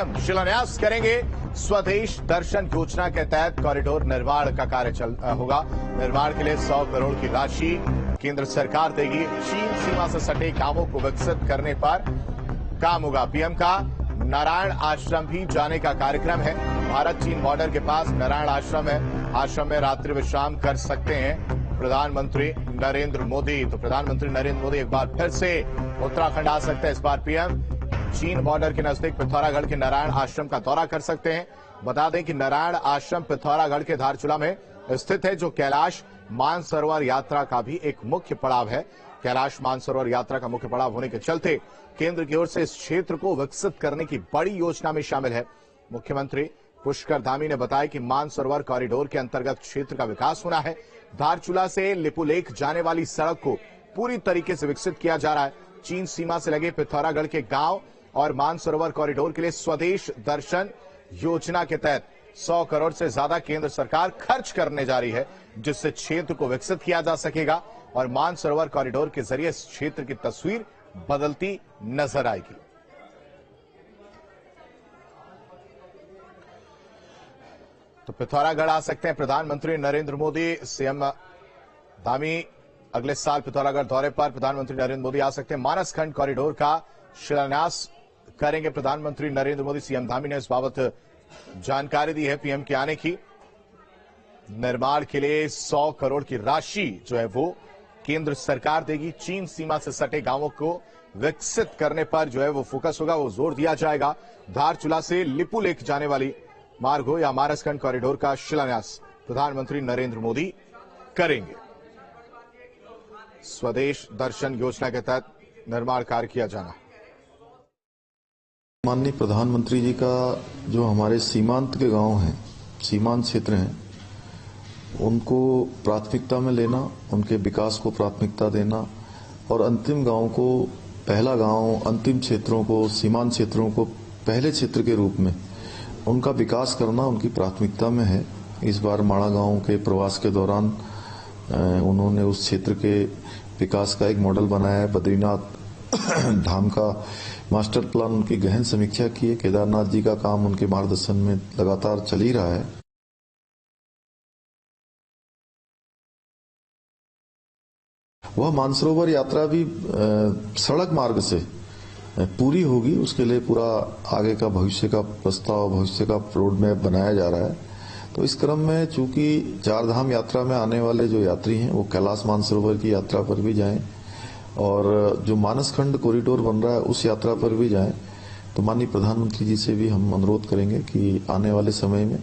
PM शिलान्यास करेंगे। स्वदेश दर्शन योजना के तहत कॉरिडोर निर्माण का कार्य होगा। निर्माण के लिए 100 करोड़ की राशि केंद्र सरकार देगी। चीन सीमा से सटे गांवों को विकसित करने पर काम होगा। पीएम का नारायण आश्रम भी जाने का कार्यक्रम है। भारत चीन बॉर्डर के पास नारायण आश्रम है। आश्रम में रात्रि विश्राम कर सकते हैं प्रधानमंत्री नरेंद्र मोदी। तो प्रधानमंत्री नरेंद्र मोदी एक बार फिर से उत्तराखंड आ सकते हैं। इस बार पीएम चीन बॉर्डर के नजदीक पिथौरागढ़ के नारायण आश्रम का दौरा कर सकते हैं। बता दें कि नारायण आश्रम पिथौरागढ़ के धारचूला में स्थित है, जो कैलाश मानसरोवर यात्रा का भी एक मुख्य पड़ाव है। कैलाश मानसरोवर यात्रा का मुख्य पड़ाव होने के चलते केंद्र की ओर से इस क्षेत्र को विकसित करने की बड़ी योजना में शामिल है। मुख्यमंत्री पुष्कर धामी ने बताया कि मानसरोवर कॉरिडोर के अंतर्गत क्षेत्र का विकास होना है। धारचूला से लिपुलेख जाने वाली सड़क को पूरी तरीके से विकसित किया जा रहा है। चीन सीमा से लगे पिथौरागढ़ के गांव और मानसरोवर कॉरिडोर के लिए स्वदेश दर्शन योजना के तहत 100 करोड़ से ज्यादा केंद्र सरकार खर्च करने जा रही है, जिससे क्षेत्र को विकसित किया जा सकेगा और मानसरोवर कॉरिडोर के जरिए इस क्षेत्र की तस्वीर बदलती नजर आएगी। तो पिथौरागढ़ आ सकते हैं प्रधानमंत्री नरेंद्र मोदी। सीएम धामी अगले साल पिथौरागढ़ दौरे पर प्रधानमंत्री नरेंद्र मोदी आ सकते हैं। मानसखंड कॉरिडोर का शिलान्यास करेंगे प्रधानमंत्री नरेंद्र मोदी। सीएम धामी ने इस बाबत जानकारी दी है पीएम के आने की। निर्माण के लिए 100 करोड़ की राशि जो है वो केंद्र सरकार देगी। चीन सीमा से सटे गांवों को विकसित करने पर जो है वो फोकस होगा, वो जोर दिया जाएगा। धारचूला से लिपुलेख जाने वाली मार्ग हो या मानसखंड कॉरिडोर का शिलान्यास प्रधानमंत्री नरेंद्र मोदी करेंगे। स्वदेश दर्शन योजना के तहत निर्माण कार्य किया जाना। माननीय प्रधानमंत्री जी का जो हमारे सीमांत के गांव हैं, सीमांत क्षेत्र हैं, उनको प्राथमिकता में लेना, उनके विकास को प्राथमिकता देना और अंतिम गांव को, पहला गांव, अंतिम क्षेत्रों को, सीमांत क्षेत्रों को पहले क्षेत्र के रूप में उनका विकास करना उनकी प्राथमिकता में है। इस बार माड़ा गांव के प्रवास के दौरान उन्होंने उस क्षेत्र के विकास का एक मॉडल बनाया है। बद्रीनाथ धाम का मास्टर प्लान उनकी गहन समीक्षा की है। केदारनाथ जी का काम उनके मार्गदर्शन में लगातार चल ही रहा है। वह मानसरोवर यात्रा भी सड़क मार्ग से पूरी होगी। उसके लिए पूरा आगे का भविष्य का प्रस्ताव, भविष्य का रोड मैप बनाया जा रहा है। तो इस क्रम में चूंकि चारधाम यात्रा में आने वाले जो यात्री हैं वो कैलाश मानसरोवर की यात्रा पर भी जाएं और जो मानसखंड कॉरिडोर बन रहा है उस यात्रा पर भी जाएं। तो माननीय प्रधानमंत्री जी से भी हम अनुरोध करेंगे कि आने वाले समय में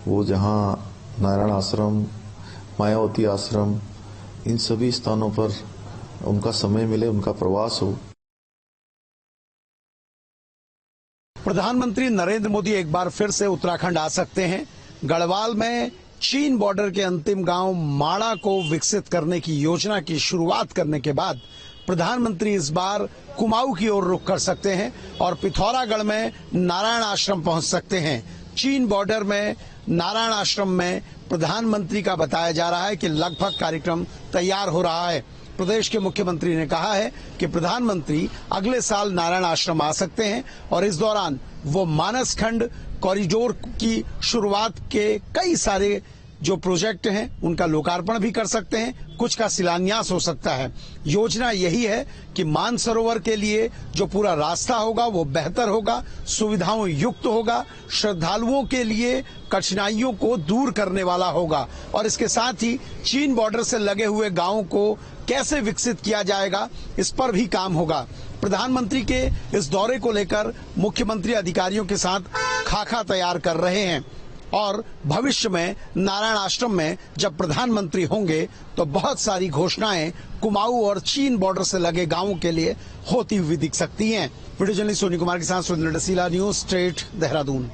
वो जहां नारायण आश्रम, मायावती आश्रम, इन सभी स्थानों पर उनका समय मिले, उनका प्रवास हो। प्रधानमंत्री नरेंद्र मोदी एक बार फिर से उत्तराखंड आ सकते हैं। गढ़वाल में चीन बॉर्डर के अंतिम गांव माड़ा को विकसित करने की योजना की शुरुआत करने के बाद प्रधानमंत्री इस बार कुमाऊं की ओर रुख कर सकते हैं और पिथौरागढ़ में नारायण आश्रम पहुंच सकते हैं। चीन बॉर्डर में नारायण आश्रम में प्रधानमंत्री का बताया जा रहा है कि लगभग कार्यक्रम तैयार हो रहा है। प्रदेश के मुख्यमंत्री ने कहा है कि प्रधानमंत्री अगले साल नारायण आश्रम आ सकते हैं और इस दौरान वो मानसखंड कॉरिडोर की शुरुआत के कई सारे जो प्रोजेक्ट हैं उनका लोकार्पण भी कर सकते हैं, कुछ का शिलान्यास हो सकता है। योजना यही है कि मानसरोवर के लिए जो पूरा रास्ता होगा वो बेहतर होगा, सुविधाओं युक्त होगा, श्रद्धालुओं के लिए कठिनाइयों को दूर करने वाला होगा और इसके साथ ही चीन बॉर्डर से लगे हुए गांवों को कैसे विकसित किया जाएगा इस पर भी काम होगा। प्रधानमंत्री के इस दौरे को लेकर मुख्यमंत्री अधिकारियों के साथ खाका तैयार कर रहे हैं और भविष्य में नारायण आश्रम में जब प्रधानमंत्री होंगे तो बहुत सारी घोषणाएं कुमाऊं और चीन बॉर्डर से लगे गांवों के लिए होती हुई दिख सकती हैं। वीडियो जर्नलिस्ट सोनी कुमार के साथ सुरेंद्र डसीला, न्यूज स्टेट, देहरादून।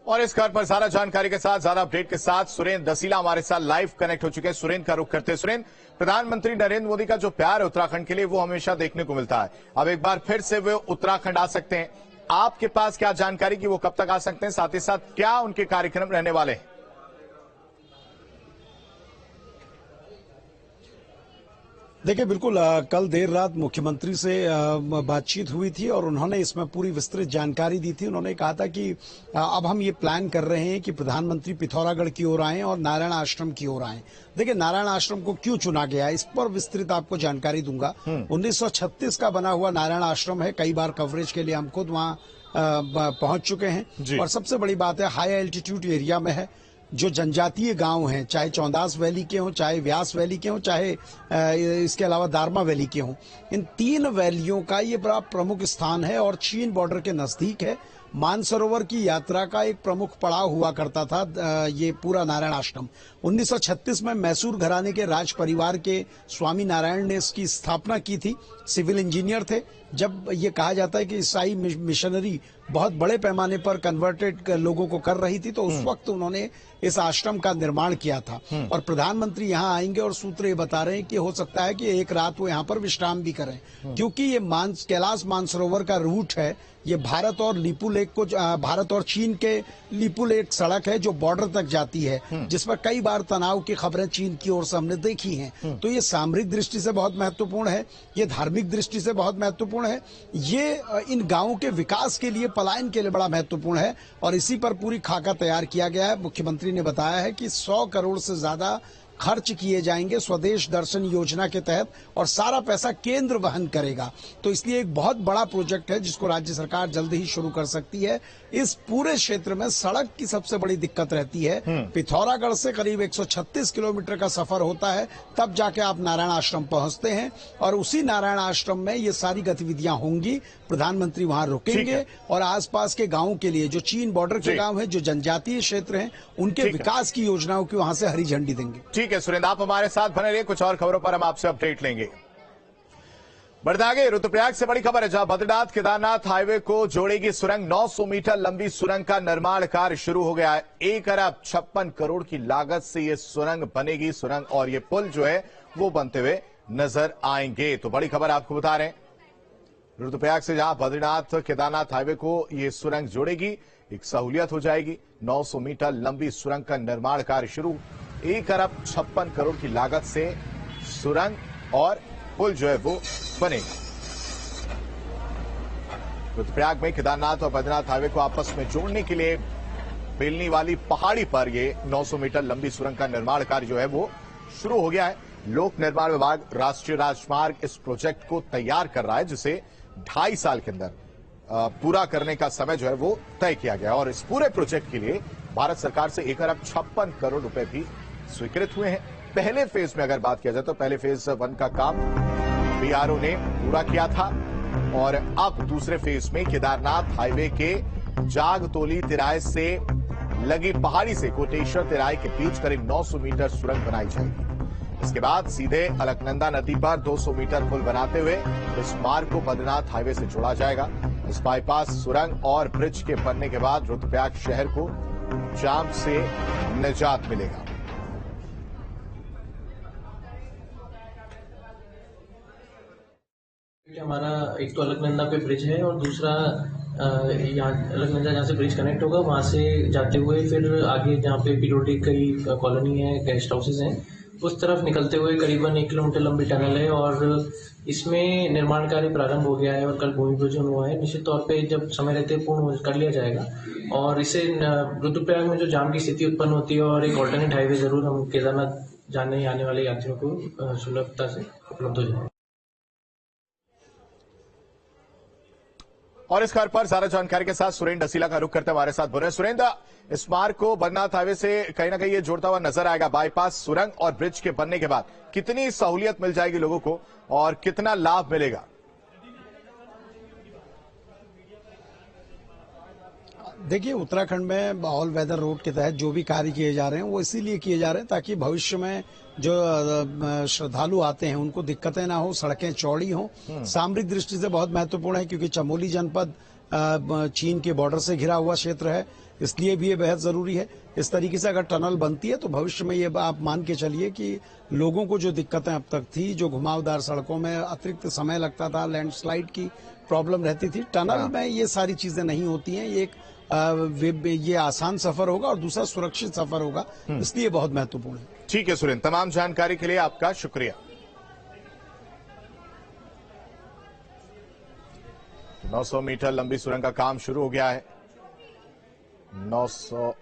और इस खबर पर ज्यादा जानकारी के साथ, ज्यादा अपडेट के साथ सुरेंद्र डसीला हमारे साथ लाइव कनेक्ट हो चुके हैं। सुरेंद्र का रुख करते हैं। सुरेंद्र, प्रधानमंत्री नरेंद्र मोदी का जो प्यार है उत्तराखंड के लिए वो हमेशा देखने को मिलता है। अब एक बार फिर से वे उत्तराखंड आ सकते हैं। आपके पास क्या जानकारी कि वो कब तक आ सकते हैं, साथ ही साथ क्या उनके कार्यक्रम रहने वाले हैं? देखिए बिल्कुल कल देर रात मुख्यमंत्री से बातचीत हुई थी और उन्होंने इसमें पूरी विस्तृत जानकारी दी थी। उन्होंने कहा था कि अब हम ये प्लान कर रहे हैं कि प्रधानमंत्री पिथौरागढ़ की ओर आएं और नारायण आश्रम की ओर आएं। देखिए नारायण आश्रम को क्यों चुना गया इस पर विस्तृत आपको जानकारी दूंगा। 1936 का बना हुआ नारायण आश्रम है। कई बार कवरेज के लिए हम खुद वहां पहुंच चुके हैं और सबसे बड़ी बात है हाई एल्टीट्यूड एरिया में है। जो जनजातीय गांव हैं, चाहे चौंदास वैली के हों, चाहे व्यास वैली के हों, चाहे इसके अलावा दारमा वैली के हों, इन 3 वैलियों का ये बड़ा प्रमुख स्थान है और चीन बॉर्डर के नजदीक है। मानसरोवर की यात्रा का एक प्रमुख पड़ाव हुआ करता था ये पूरा नारायण आश्रम। 1936 में मैसूर घराने के राज परिवार के स्वामी नारायण ने इसकी स्थापना की थी। सिविल इंजीनियर थे। जब ये कहा जाता है कि ईसाई मिशनरी बहुत बड़े पैमाने पर कन्वर्टेड लोगों को कर रही थी, तो उस वक्त उन्होंने इस आश्रम का निर्माण किया था। और प्रधानमंत्री यहाँ आएंगे और सूत्र ये बता रहे हैं कि हो सकता है कि एक रात वो यहाँ पर विश्राम भी करें, क्योंकि ये कैलाश मानसरोवर का रूट है। ये भारत और लीपू लेक को, भारत और चीन के लीपू लेक सड़क है जो बॉर्डर तक जाती है, जिस पर कई बार तनाव की खबरें चीन की ओर से हमने देखी हैं। तो ये सामरिक दृष्टि से बहुत महत्वपूर्ण है, ये धार्मिक दृष्टि से बहुत महत्वपूर्ण है, ये इन गांवों के विकास के लिए, पलायन के लिए बड़ा महत्वपूर्ण है और इसी पर पूरी खाका तैयार किया गया है। मुख्यमंत्री ने बताया है कि 100 करोड़ से ज्यादा खर्च किए जाएंगे स्वदेश दर्शन योजना के तहत और सारा पैसा केंद्र वहन करेगा। तो इसलिए एक बहुत बड़ा प्रोजेक्ट है जिसको राज्य सरकार जल्द ही शुरू कर सकती है। इस पूरे क्षेत्र में सड़क की सबसे बड़ी दिक्कत रहती है। पिथौरागढ़ से करीब 136 किलोमीटर का सफर होता है, तब जाके आप नारायण आश्रम पहुंचते हैं और उसी नारायण आश्रम में ये सारी गतिविधियां होंगी। प्रधानमंत्री वहां रुकेंगे और आसपास के गांवों के लिए, जो चीन बॉर्डर के गांव हैं, जो जनजातीय क्षेत्र हैं, उनके विकास की योजनाओं की वहां से हरी झंडी देंगे। ठीक है सुरेंद्र, आप हमारे साथ बने रहिए। कुछ और खबरों पर हम आपसे अपडेट लेंगे। बढ़ते आगे, रुद्रप्रयाग से बड़ी खबर है जहां बद्रीनाथ केदारनाथ हाईवे को जोड़ेगी सुरंग। 900 मीटर लंबी सुरंग का निर्माण कार्य शुरू हो गया है। 1 अरब 56 करोड़ की लागत से ये सुरंग बनेगी। सुरंग और ये पुल जो है वो बनते हुए नजर आएंगे। तो बड़ी खबर आपको बता रहे हैं, रुद्रप्रयाग से जहां बद्रीनाथ केदारनाथ हाईवे को ये सुरंग जोड़ेगी, एक सहूलियत हो जाएगी। 900 मीटर लंबी सुरंग का निर्माण कार्य शुरू। 1 अरब 56 करोड़ की लागत से सुरंग और पुल जो है वो बनेगा। रुद्रप्रयाग में केदारनाथ और बद्रीनाथ हाईवे को आपस में जोड़ने के लिए बेलनी वाली पहाड़ी पर ये 900 मीटर लंबी सुरंग का निर्माण कार्य जो है वो शुरू हो गया है। लोक निर्माण विभाग राष्ट्रीय राजमार्ग इस प्रोजेक्ट को तैयार कर रहा है, जिसे 2.5 साल के अंदर पूरा करने का समय जो है वो तय किया गया और इस पूरे प्रोजेक्ट के लिए भारत सरकार से 1 अरब 56 करोड़ रुपए भी स्वीकृत हुए हैं। पहले फेज में अगर बात किया जाए तो पहले फेज 1 का काम बीआरओ ने पूरा किया था और अब दूसरे फेज में केदारनाथ हाईवे के जागतोली तिराहे से लगी पहाड़ी से कोटेश्वर तिराहे के बीच करीब 900 मीटर सुरंग बनाई जाएगी। इसके बाद सीधे अलकनंदा नदी पर 200 मीटर पुल बनाते हुए इस मार्ग को बद्रीनाथ हाईवे से जोड़ा जाएगा। इस बाईपास सुरंग और ब्रिज के बनने के बाद रुद्रप्रयाग शहर को जाम से निजात मिलेगा। हमारा एक तो अलकनंदा पे ब्रिज है और दूसरा यहाँ अलकनंदा जहाँ से ब्रिज कनेक्ट होगा वहाँ से जाते हुए फिर आगे जहाँ पे पीरोटी कई कॉलोनी है, गेस्ट हाउसेज हैं, उस तरफ निकलते हुए करीबन 1 किलोमीटर लंबी टनल है और इसमें निर्माण कार्य प्रारंभ हो गया है और कल भूमि पूजन हुआ है। निश्चित तौर पे जब समय रहते पूर्ण कर लिया जाएगा और इससे रुद्रप्रयाग में जो जाम की स्थिति उत्पन्न होती है और एक ऑल्टरनेट हाईवे जरूर हम केदारनाथ जाने आने वाले यात्रियों को सुलभता से उपलब्ध हो जाए। और इस खबर पर ज्यादा जानकारी के साथ सुरेंद्र डसीला का रुख करते हमारे साथ बोले। सुरेंद्र, इस मार्ग को बद्रीनाथ हाईवे से कहीं ना कहीं ये जोड़ता हुआ नजर आएगा। बाईपास सुरंग और ब्रिज के बनने के बाद कितनी सहूलियत मिल जाएगी लोगों को और कितना लाभ मिलेगा? देखिए, उत्तराखंड में ऑल वेदर रोड के तहत जो भी कार्य किए जा रहे हैं वो इसीलिए किए जा रहे हैं ताकि भविष्य में जो श्रद्धालु आते हैं उनको दिक्कतें ना हो, सड़कें चौड़ी हों। सामरिक दृष्टि से बहुत महत्वपूर्ण है क्योंकि चमोली जनपद चीन के बॉर्डर से घिरा हुआ क्षेत्र है, इसलिए भी ये बेहद जरूरी है। इस तरीके से अगर टनल बनती है तो भविष्य में ये आप मान के चलिए कि लोगों को जो दिक्कतें अब तक थी, जो घुमावदार सड़कों में अतिरिक्त समय लगता था, लैंडस्लाइड की प्रॉब्लम रहती थी, टनल में ये सारी चीजें नहीं होती हैं। ये आसान सफर होगा और दूसरा सुरक्षित सफर होगा, इसलिए बहुत महत्वपूर्ण है। ठीक है सुरेंद्र, तमाम जानकारी के लिए आपका शुक्रिया। 900 मीटर लंबी सुरंग का काम शुरू हो गया है। 900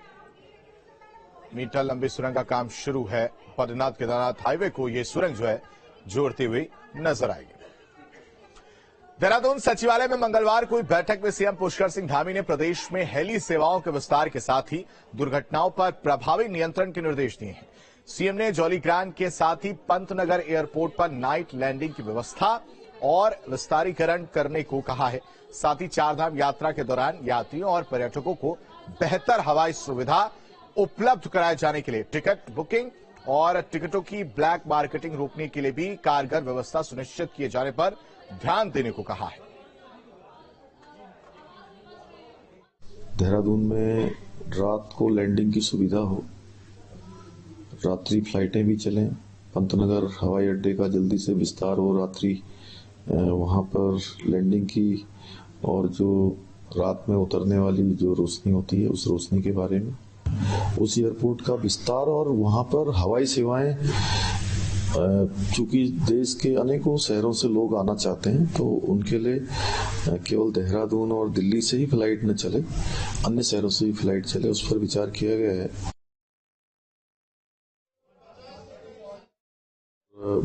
मीटर लंबी सुरंग का काम शुरू है। बद्रीनाथ केदारनाथ हाईवे को यह सुरंग जो है जोड़ती हुई नजर आएगी। देहरादून सचिवालय में मंगलवार को हुई बैठक में सीएम पुष्कर सिंह धामी ने प्रदेश में हेली सेवाओं के विस्तार के साथ ही दुर्घटनाओं पर प्रभावी नियंत्रण के निर्देश दिए हैं। सीएम ने जौलीग्रांट के साथ ही पंतनगर एयरपोर्ट पर नाइट लैंडिंग की व्यवस्था और विस्तारीकरण करने को कहा है। साथ ही चारधाम यात्रा के दौरान यात्रियों और पर्यटकों को बेहतर हवाई सुविधा उपलब्ध कराए जाने के लिए टिकट बुकिंग और टिकटों की ब्लैक मार्केटिंग रोकने के लिए भी कारगर व्यवस्था सुनिश्चित किए जाने पर ध्यान देने को कहा है। देहरादून में रात को लैंडिंग की सुविधा हो, रात्रि फ्लाइटें भी चलें, पंतनगर हवाई अड्डे का जल्दी से विस्तार हो, रात्रि वहां पर लैंडिंग की और जो रात में उतरने वाली जो रोशनी होती है उस रोशनी के बारे में, उस एयरपोर्ट का विस्तार और वहां पर हवाई सेवाएं, चूंकि देश के अनेकों शहरों से लोग आना चाहते हैं तो उनके लिए केवल देहरादून और दिल्ली से ही फ्लाइट न चले, अन्य शहरों से भी फ्लाइट चले, उस पर विचार किया गया है।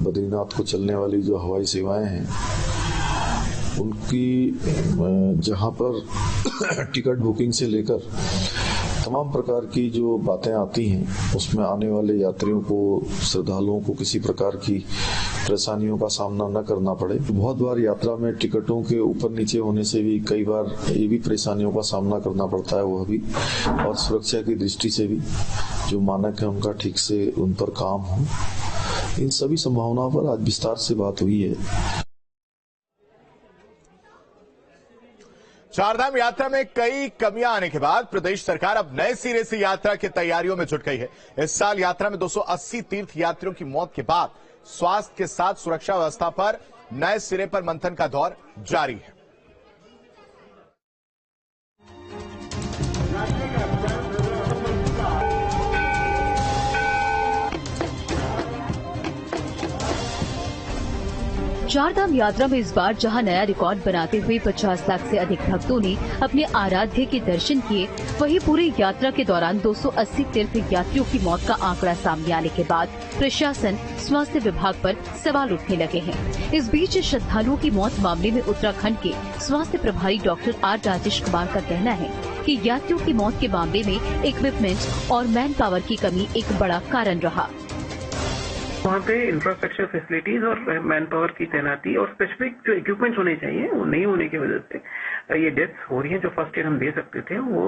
बद्रीनाथ को चलने वाली जो हवाई सेवाएं हैं उनकी जहां पर टिकट बुकिंग से लेकर तमाम प्रकार की जो बातें आती हैं उसमें आने वाले यात्रियों को, श्रद्धालुओं को किसी प्रकार की परेशानियों का सामना न करना पड़े। बहुत बार यात्रा में टिकटों के ऊपर नीचे होने से भी कई बार ये भी परेशानियों का सामना करना पड़ता है, वह भी, और सुरक्षा की दृष्टि से भी जो मानक है उनका ठीक से उन पर काम हो। इन सभी संभावनाओं पर आज विस्तार से बात हुई है। चारधाम यात्रा में कई कमियां आने के बाद प्रदेश सरकार अब नए सिरे से यात्रा की तैयारियों में जुट गई है। इस साल यात्रा में 280 तीर्थ यात्रियों की मौत के बाद स्वास्थ्य के साथ सुरक्षा व्यवस्था पर नए सिरे पर मंथन का दौर जारी है। चारधाम यात्रा में इस बार जहां नया रिकॉर्ड बनाते हुए 50 लाख से अधिक भक्तों ने अपने आराध्य के दर्शन किए, वहीं पूरी यात्रा के दौरान 280 तीर्थ यात्रियों की मौत का आंकड़ा सामने आने के बाद प्रशासन, स्वास्थ्य विभाग पर सवाल उठने लगे हैं। इस बीच श्रद्धालुओं की मौत मामले में उत्तराखंड के स्वास्थ्य प्रभारी डॉक्टर आर राजेश कुमार का कहना है कि यात्रियों की मौत के मामले में इक्विपमेंट और मैन पावर की कमी एक बड़ा कारण रहा। वहाँ पे इंफ्रास्ट्रक्चर फैसिलिटीज और मैन पावर की तैनाती और स्पेसिफिक जो इक्विपमेंट्स होने चाहिए वो नहीं होने की वजह से ये डेथ्स हो रही हैं। जो फर्स्ट एड हम दे सकते थे वो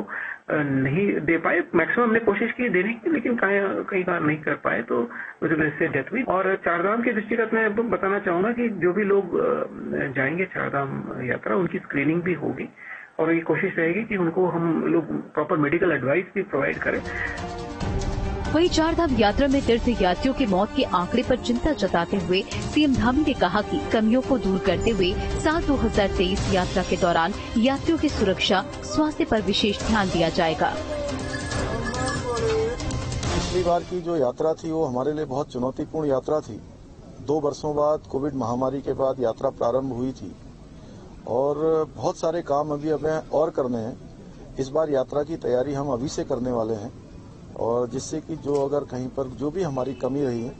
नहीं दे पाए। मैक्सिमम हमने कोशिश की देने की, लेकिन कई बार नहीं कर पाए, तो उस वजह से डेथ हुई। और चारधाम के दृष्टिगत मैं बताना चाहूंगा कि जो भी लोग जाएंगे चारधाम यात्रा, उनकी स्क्रीनिंग भी होगी और ये कोशिश रहेगी कि उनको हम लोग प्रॉपर मेडिकल एडवाइस भी प्रोवाइड करें। वहीं चारधाम यात्रा में तीर्थ यात्रियों की मौत के आंकड़े पर चिंता जताते हुए सीएम धामी ने कहा कि कमियों को दूर करते हुए साल 2023 यात्रा के दौरान यात्रियों की सुरक्षा, स्वास्थ्य पर विशेष ध्यान दिया जाएगा। पिछली बार की जो यात्रा थी वो हमारे लिए बहुत चुनौतीपूर्ण यात्रा थी। 2 वर्षों बाद कोविड महामारी के बाद यात्रा प्रारंभ हुई थी और बहुत सारे काम अभी हमें और करने हैं। इस बार यात्रा की तैयारी हम अभी से करने वाले हैं और जिससे कि जो अगर कहीं पर जो भी हमारी कमी रही है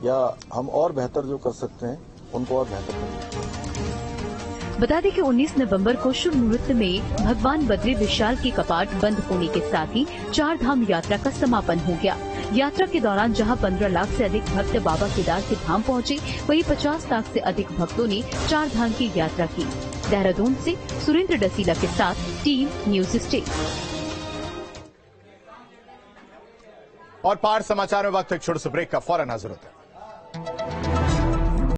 या हम और बेहतर जो कर सकते हैं उनको और बेहतर करेंगे। बता दें कि 19 नवंबर को शुभ मुहूर्त में भगवान बद्री विशाल के कपाट बंद होने के साथ ही चारधाम यात्रा का समापन हो गया। यात्रा के दौरान जहां 15 लाख से अधिक भक्त बाबा केदार के धाम पहुंचे, वहीं 50 लाख से अधिक भक्तों ने चारधाम की यात्रा की। देहरादून से सुरेंद्र डसीला के साथ टीम न्यूज स्टेट। और पार समाचार में वक्त एक छोटे से ब्रेक का फौरन हाजिर होता है।